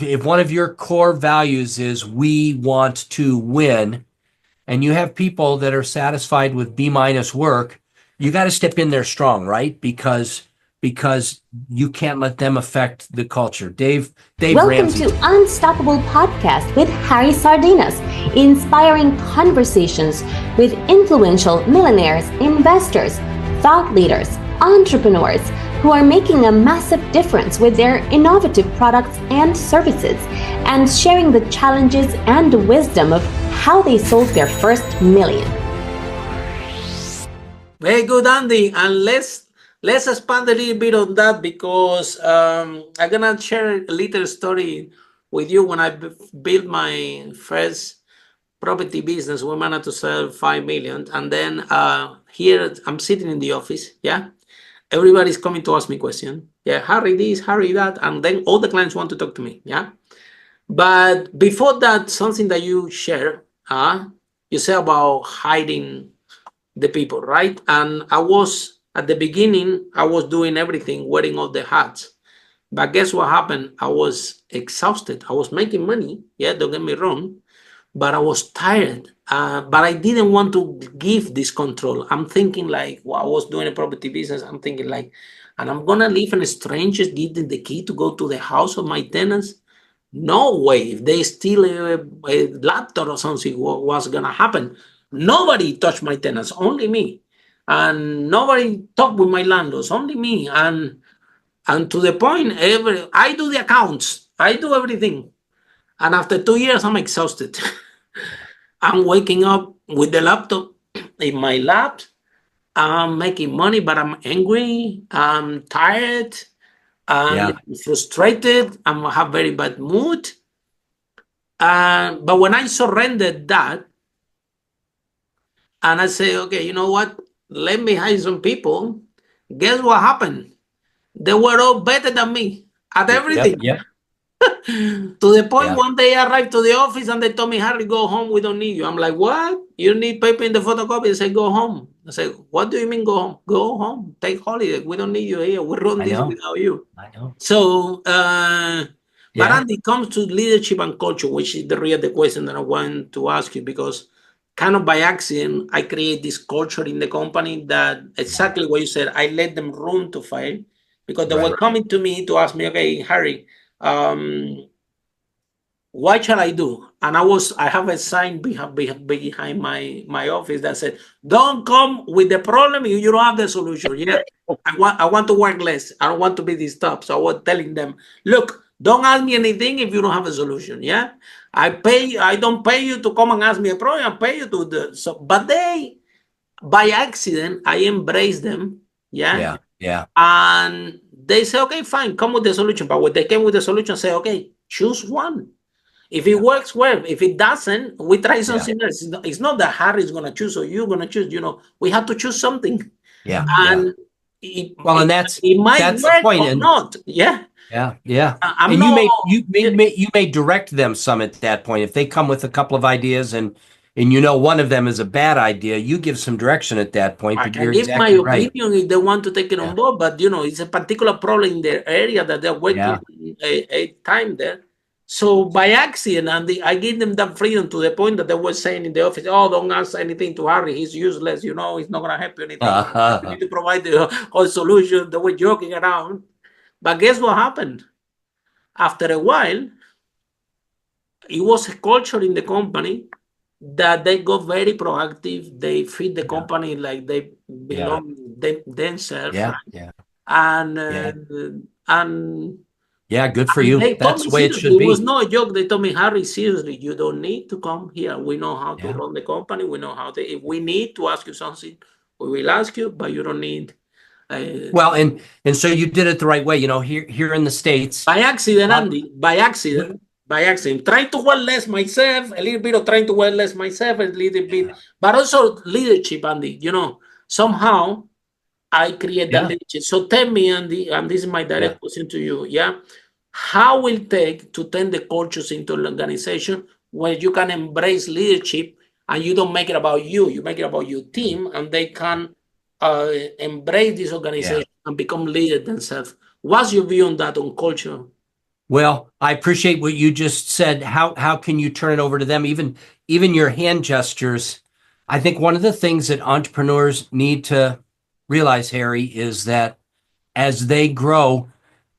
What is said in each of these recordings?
if one of your core values is we want to win, and you have people that are satisfied with B minus work, you got to step in there strong, right? Because you can't let them affect the culture. Dave Welcome Ramsey. to Unstoppable Podcast with Harry Sardinas, inspiring conversations with influential millionaires, investors, thought leaders, entrepreneurs who are making a massive difference with their innovative products and services, and sharing the challenges and wisdom of how they sold their first million. Very good, Andy. And let's expand a little bit on that because I'm gonna share a little story with you. When I built my first property business, we managed to sell 5 million, and then here I'm sitting in the office. Yeah, everybody's coming to ask me questions. Yeah, Harry this, Harry that, and then all the clients want to talk to me. Yeah, but before that, something that you share, you say about hiding the people, right? And I was at the beginning, I was doing everything, wearing all the hats. But guess what happened? I was exhausted. I was making money. Yeah, don't get me wrong. But I was tired. But I didn't want to give this control. I'm thinking like, I was doing a property business. I'm thinking like, and I'm gonna leave a stranger giving the key to go to the house of my tenants. No way. If they steal a laptop or something, what's gonna happen? Nobody touched my tenants, only me. And nobody talked with my landlords, only me. And to the point, I do the accounts, I do everything. And after 2 years, I'm exhausted. I'm waking up with the laptop in my lap. I'm making money, but I'm angry. I'm tired. I'm frustrated. I have very bad mood. But when I surrendered that, and I say, okay, you know what? Let me hire some people. Guess what happened? They were all better than me at everything. Yep. To the point one day I arrived to the office and they told me, Harry, go home. We don't need you. I'm like, what? You need paper in the photocopy? They say, go home. I say, what do you mean go home? Go home. Take holiday. We don't need you here. We run this without you. I know. So, but Andy, it comes to leadership and culture, which is the question that I want to ask you, because kind of by accident, I create this culture in the company that exactly what you said. I let them room to fail because they were coming to me to ask me, okay, Harry, what shall I do? And I have a sign behind my office that said, don't come with the problem if you don't have the solution. Yeah, I want to work less. I don't want to be disturbed. So I was telling them, look, don't ask me anything if you don't have a solution. Yeah, I don't pay you to come and ask me a problem. I pay you to but they, by accident, I embrace them. Yeah. And they say, okay, fine, come with the solution. But when they came with the solution, say, okay, choose one. If it works, well. If it doesn't, we try something else. It's not that Harry's going to choose or you're going to choose. We have to choose something. And it might work or not. Yeah. You may direct them some at that point. If they come with a couple of ideas and one of them is a bad idea, you give some direction at that point. I can give my opinion if they want to take it on board, but it's a particular problem in their area that they're working a time there. So by accident, and I give them that freedom to the point that they were saying in the office, oh, don't ask anything to Harry. He's useless. He's not going to help you anything. You need to provide the whole solution. They were joking around. But guess what happened? After a while, it was a culture in the company that they got very proactive. They feed the company like they belong themselves. And good for you. That's the way it should be. It was no joke. They told me, Harry, seriously, you don't need to come here. We know how to run the company. We know how to. If we need to ask you something, we will ask you, but you don't need. And so you did it the right way. Here in the States. By accident, Andy. By accident. Trying to wear less myself, a little bit of trying to wear less myself, a little bit, but also leadership, Andy. Somehow I create that leadership. So tell me, Andy, and this is my direct question to you. Yeah, how will it take to turn the cultures into an organization where you can embrace leadership and you don't make it about you, you make it about your team, and they can embrace this organization and become leaders themselves? What's your view on that, on culture? Well, I appreciate what you just said. How can you turn it over to them? Even your hand gestures. I think one of the things that entrepreneurs need to realize, Harry, is that as they grow,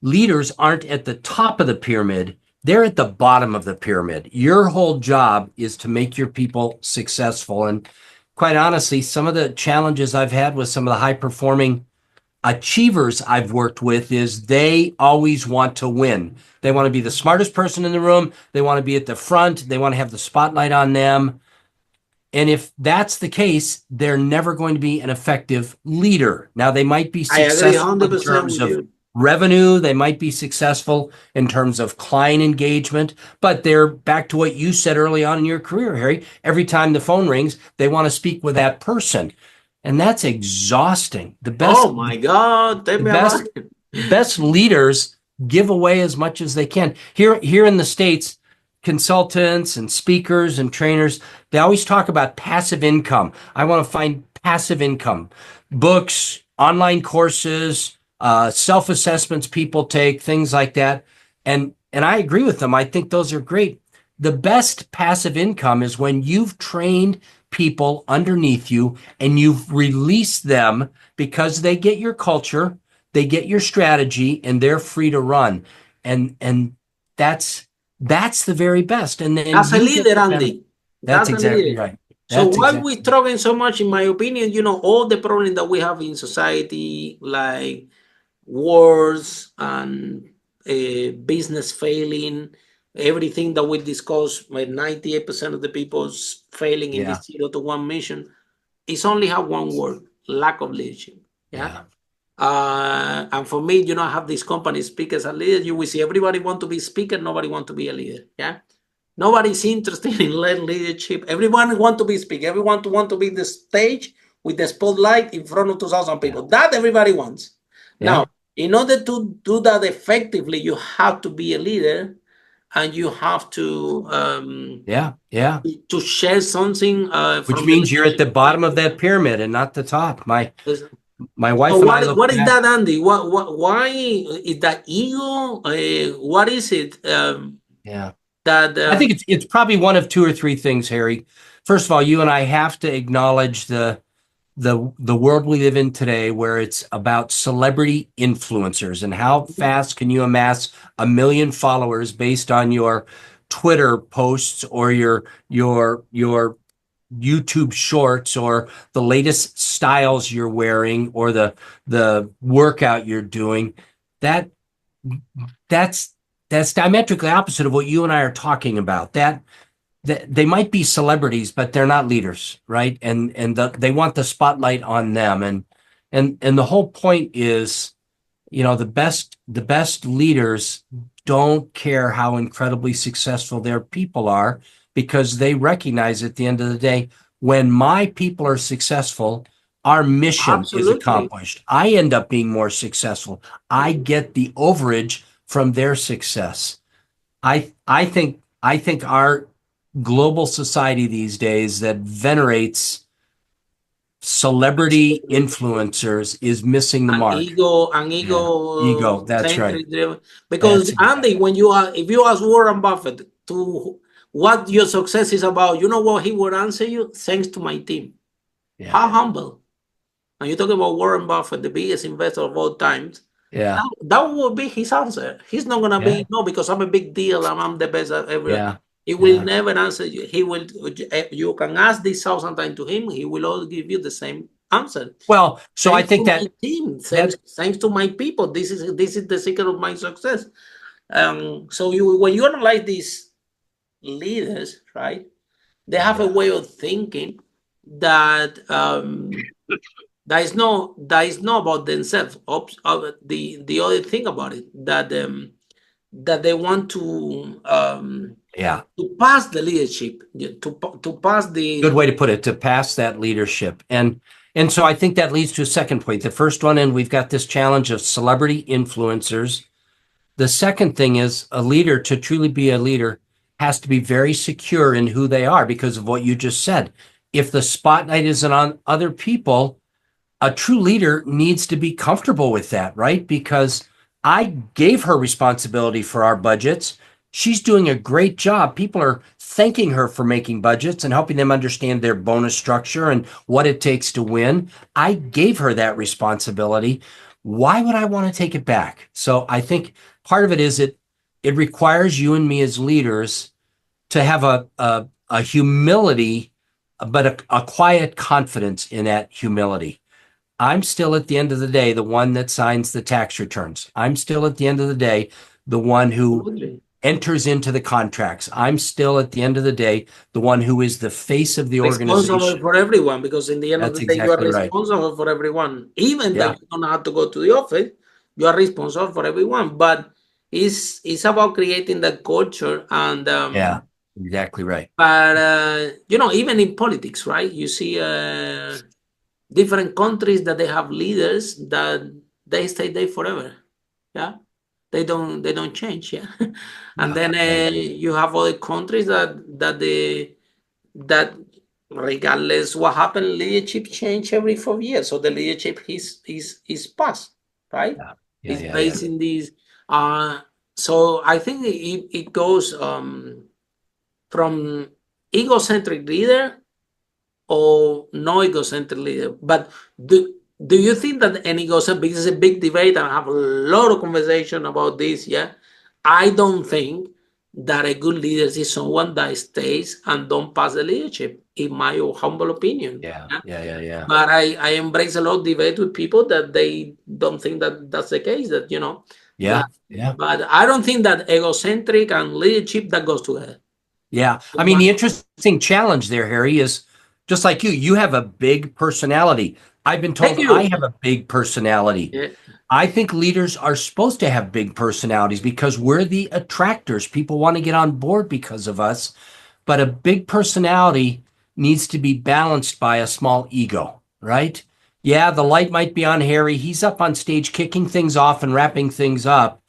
leaders aren't at the top of the pyramid. They're at the bottom of the pyramid. Your whole job is to make your people successful. And quite honestly, some of the challenges I've had with some of the high performing achievers I've worked with is they always want to win. They want to be the smartest person in the room. They want to be at the front. They want to have the spotlight on them. And if that's the case, they're never going to be an effective leader. Now, they might be I agree successful in 100% terms with of you. revenue. They might be successful in terms of client engagement, but they're back to what you said early on in your career, Harry. Every time the phone rings, they want to speak with that person. And that's exhausting. Oh my God, tell The me about best it. best leaders give away as much as they can. Here in the States, consultants and speakers and trainers, they always talk about passive income. I want to find passive income. Books, online courses, self-assessments people take, things like that. And I agree with them. I think those are great. The best passive income is when you've trained people underneath you and you've released them because they get your culture, they get your strategy, and they're free to run. And that's the very best. And then As a you get leader, the benefit. Andy, That's that's a exactly leader. right. So That's why exactly we struggling so much, in my opinion, all the problems that we have in society, like wars and business failing, everything that we discuss, like 98% of the people failing in yeah, this 0 to 1 mission, it's only have one word: lack of leadership. Yeah. yeah, And for me, I have this company, Speakers and Leaders. You will see everybody want to be speaker, nobody want to be a leader. Yeah. Nobody's interested in leadership. Everyone want to be speaker. Everyone want to be the stage with the spotlight in front of 2,000 yeah, people. That everybody wants. yeah, Now, in order to do that effectively, you have to be a leader, and you have yeah, yeah. to share something Which from the means you're at leadership the bottom of that pyramid and not the top. My So wife and I look what is back. that, Andy? Why is that ego? What is it Yeah. that I think it's probably one of two or three things, Harry. First of all, you and I have to acknowledge the world we live in today, where it's about celebrity influencers and how fast can you amass 1 million followers based on your Twitter posts or your YouTube shorts or the latest styles you're wearing or the workout you're doing. That that's that's diametrically opposite of what you and I are talking about. That they might be celebrities, but they're not leaders, right? And they want the spotlight on them. And the whole point is, the best leaders don't care how incredibly successful their people are, because they recognize at the end of the day, when my people are successful, our mission is absolutely. accomplished. I end up being more successful. I get the overage from their success. I think our global society these days that venerates celebrity influencers is missing the An mark. ego, Yeah. Ego. That's right. centric driven. Because That's Andy, exactly. if you ask Warren Buffett to what your success is about, you know what he would answer you? Thanks to my team. Yeah. How humble. And you talk about Warren Buffett, the biggest investor of all times. Yeah. That would be his answer. He's not gonna Yeah. be no, because I'm a big deal and I'm the best ever. Yeah. He will Yeah. never answer you. He will. You can ask this 1,000 times to him. He will always give you the same answer. Well, so I Thanks to think my that team. that Thanks to my people. This is the secret of my success. So when you analyze these leaders, right? They have a way of thinking that that is not about themselves. The other thing about it, that they want yeah. to pass the leadership, to pass Good the way to put it, to pass that leadership. And so I think that leads to a second point. The first one, and we've got this challenge of celebrity influencers. The second thing is, a leader, to truly be a leader, has to be very secure in who they are because of what you just said. If the spotlight isn't on other people, a true leader needs to be comfortable with that, right? Because I gave her responsibility for our budgets. She's doing a great job. People are thanking her for making budgets and helping them understand their bonus structure and what it takes to win. I gave her that responsibility. Why would I want to take it back? So I think part of it is it requires you and me as leaders to have a humility, but a quiet confidence in that humility. I'm still at the end of the day the one that signs the tax returns. I'm still at the end of the day the one who Absolutely. enters into the contracts. I'm still at the end of the day the one who is the face of the Responsible organization. for everyone, because in the end of That's the day, you are exactly right. responsible for everyone. Even that Yeah. you don't have to go to the office, you are responsible for everyone. But it's about creating that culture, and Yeah. Exactly right. but even in politics, right? You see different countries that they have leaders that they stay there forever. Yeah, they don't change. Yeah, and Yeah. then Yeah. you have other countries that regardless what happened, leadership change every 4 years. So the leadership is passed, right? Yeah. Yeah. It's Yeah. Yeah. based in these. So I think it goes from egocentric leader or no egocentric leader. But do you think that an egocentric, because it's a big debate and I have a lot of conversation about this, yeah? I don't think that a good leader is someone that stays and don't pass the leadership, in my humble opinion. Yeah. Yeah? Yeah. Yeah. Yeah. But I embrace a lot of debate with people that they don't think that that's the case, that, Yeah. that, Yeah. but I don't think that egocentric and leadership that goes together. Yeah. I mean, the interesting challenge there, Harry, is just like you have a big personality. I've been Thank told I you. have a big personality. Yeah. I think leaders are supposed to have big personalities because we're the attractors. People want to get on board because of us. But a big personality needs to be balanced by a small ego, right? Yeah, the light might be on Harry. He's up on stage kicking things off and wrapping things up.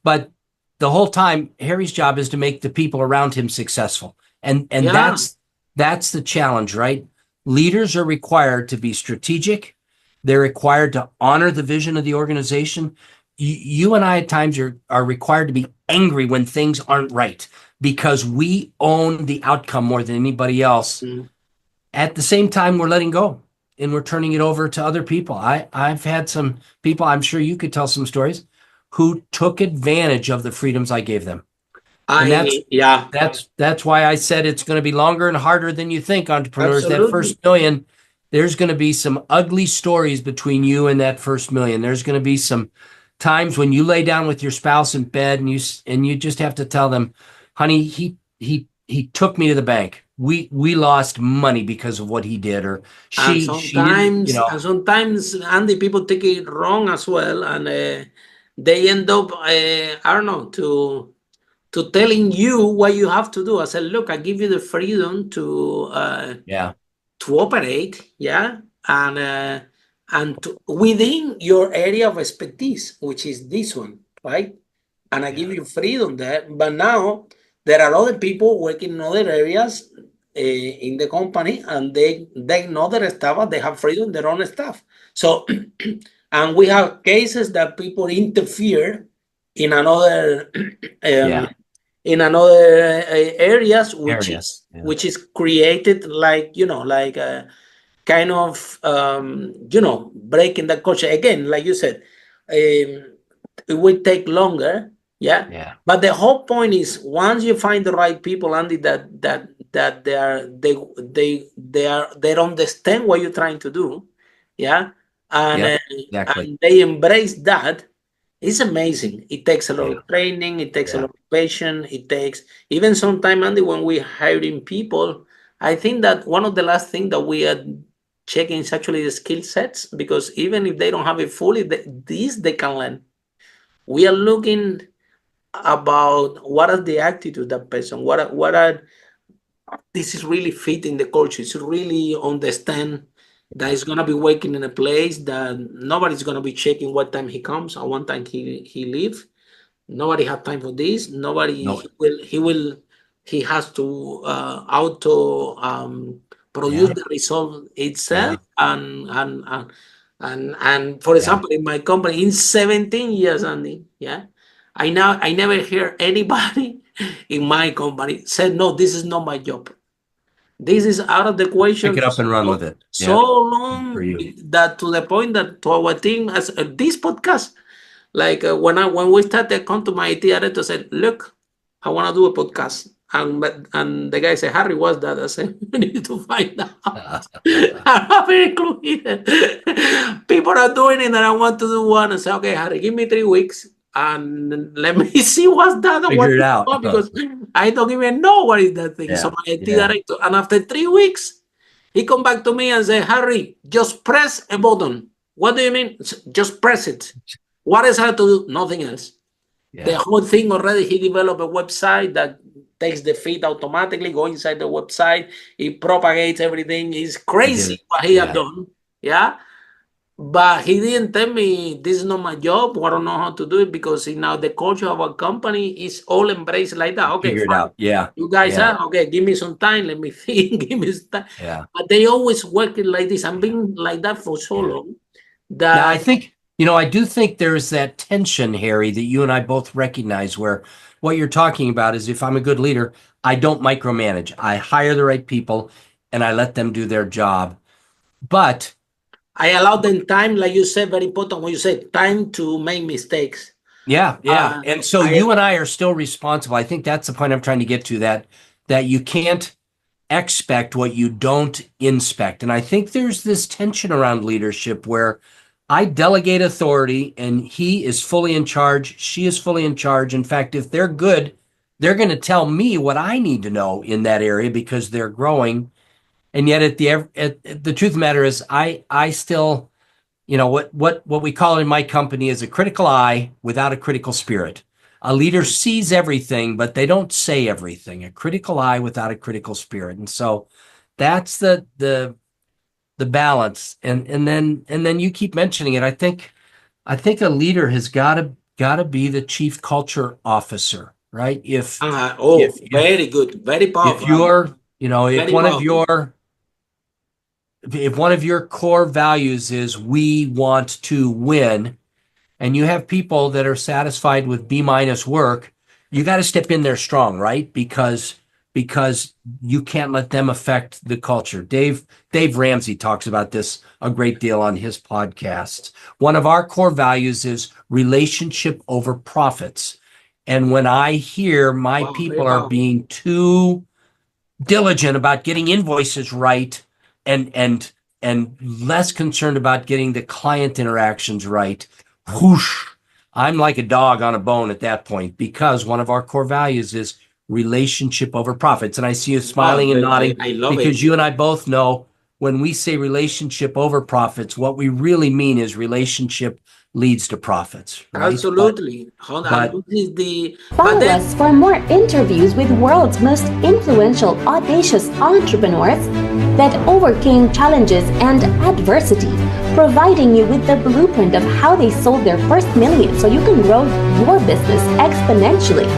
But the whole time, Harry's job is to make the people around him successful. And Yeah. that's the challenge, right? Leaders are required to be strategic. They're required to honor the vision of the organization. You and I at times are required to be angry when things aren't right because we own the outcome more than anybody else. Mm. At the same time, we're letting go and we're turning it over to other people. I've had some people, I'm sure you could tell some stories, who took advantage of the freedoms I gave them. And Yeah, that's why I said it's going to be longer and harder than you think, entrepreneurs. That absolutely. first million, there's going to be some ugly stories between you and that first million. There's going to be some times when you lay down with your spouse in bed and you just have to tell them, honey, he took me to the bank. We lost money because of what he did, or And she didn't, sometimes, Andy, people take it wrong as well, and they end up, I don't know, to telling you what you have to do. I said, look, I give you the freedom yeah, to operate, yeah, and within your area of expertise, which is this one, right? And I yeah, give you freedom there. But now there are other people working in other areas in the company, and they know their stuff, and they have freedom in their own stuff. So, and we have cases that people interfere in another yeah, in another areas, areas. Yeah, which is created like like kind of breaking the culture again, like you said. It will take longer, yeah. yeah, But the whole point is, once you find the right people, Andy, that they understand what you're trying to do, yeah, and yep, exactly. and they embrace that. It's amazing. It takes a lot Yeah, of training. It takes a yeah, lot of patience. It takes even sometimes, Andy, when we're hiring people. I think that one of the last things that we are checking is actually the skill sets, because even if they don't have it fully, they can learn. We are looking about what is the attitude of that person. What are this is really fitting the culture. It's really understand that yeah. he's gonna be working in a place that nobody's gonna be checking what time he comes and one time he leave. Nobody have time for this. Nobody No, he has to auto produce yeah, the result yeah, itself. And for yeah, example, in my company, in 17 years, Andy, Yeah. I never hear anybody in my company said, no, this is not my job. This is out of the question. Pick it up and run with it. So For long you. that to the point that to our team as this podcast, like when we started, come to my IT director said, look, I want to do a podcast. And the guy said, Harry, what's that? I said, we need to find out. I'm not very clue either. People are doing it and I want to do one. And say, okay, Harry, give me 3 weeks and let me see what's that and what Figure it it's out. about, because I don't even know what is that thing. Yeah, So my IT yeah. director, and after 3 weeks, he come back to me and say, Harry, just press a button. What do you mean? Just press it. What else I have to do? Nothing else. Yeah. The whole thing already, he developed a website that takes the feed automatically, go inside the website, it propagates everything. It's crazy what he had done. Yeah. But he didn't tell me this is not my job. I don't know how to do it, because now the culture of our company is all embraced like that. Okay, Figure it fine. out. Yeah. You guys Yeah. are okay. Give me some time. Let me think. Give me some time. Yeah. But they always work it like this. I've been like that for so long that Now, I think, I do think there's that tension, Harry, that you and I both recognize, where what you're talking about is, if I'm a good leader, I don't micromanage. I hire the right people and I let them do their job. But I allow them time, like you said, very important when you say time to make mistakes. yeah. And so you and I are still responsible. I think that's the point I'm trying to get to, that you can't expect what you don't inspect. And I think there's this tension around leadership where I delegate authority and he is fully in charge, she is fully in charge. In fact, if they're good, they're going to tell me what I need to know in that area because they're growing. And yet the truth of the matter is I still, what we call in my company is a critical eye without a critical spirit. A leader sees everything, but they don't say everything. A critical eye without a critical spirit. And so that's the balance. And then you keep mentioning it. I think a leader has got to be the chief culture officer, right? If very good, very powerful. If you're, if one of your core values is we want to win, and you have people that are satisfied with B- work, you got to step in there strong, right? Because you can't let them affect the culture. Dave Ramsey talks about this a great deal on his podcasts. One of our core values is relationship over profits. And when I hear my people are being too diligent about getting invoices right and less concerned about getting the client interactions right, whoosh, I'm like a dog on a bone at that point, because one of our core values is relationship over profits. And I see you smiling and nodding, because you and I both know when we say relationship over profits, what we really mean is relationship leads to profits. Right? Absolutely. Follow us for more interviews with world's most influential, audacious entrepreneurs that overcame challenges and adversity, providing you with the blueprint of how they sold their first million so you can grow your business exponentially.